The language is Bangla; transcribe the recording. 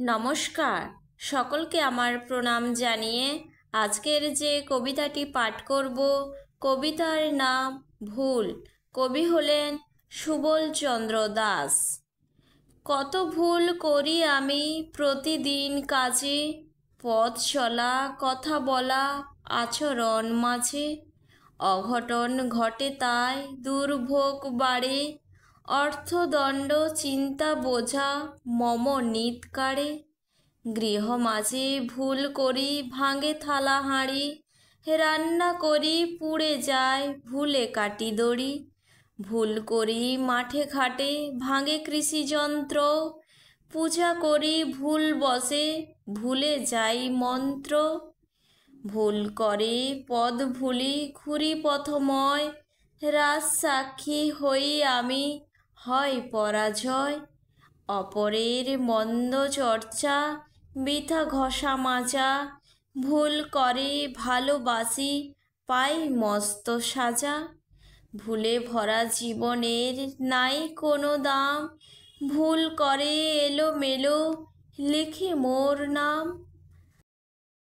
নমস্কার, সকলকে আমার প্রণাম জানিয়ে আজকের যে কবিতাটি পাঠ করব, কবিতার নাম ভুল। কবি হলেন সুবল চন্দ্র দাস। কত ভুল করি আমি প্রতিদিন কাজে, পথ চলা, কথা বলা, আচরণ মাঝে। অঘটন ঘটে তাই দুর্ভোগ বাড়ে, অর্থদণ্ড চিন্তা বোঝা মম নিত কাড়ে। গৃহ মাঝে ভুল করি ভাঙে থালা হাঁড়ি, রান্না করি পুড়ে যায় ভুলে কাটি দড়ি। ভুল করি মাঠে ঘাটে ভাঙে কৃষিযন্ত্র, পূজা করি ভুল বসে ভুলে যাই মন্ত্র। ভুল করে পদ ভুলি ঘুরি পথময়, রাজ সাক্ষী হই আমি হয় পরাজয়। অপরের মন্দ চর্চা বৃথা ঘষা মাজা, ভুল করে ভালোবাসি পাই মস্ত সাজা। ভুলে ভরা জীবনের নাই কোনো দাম, ভুল করে এলোমেলো লিখি মোর নাম।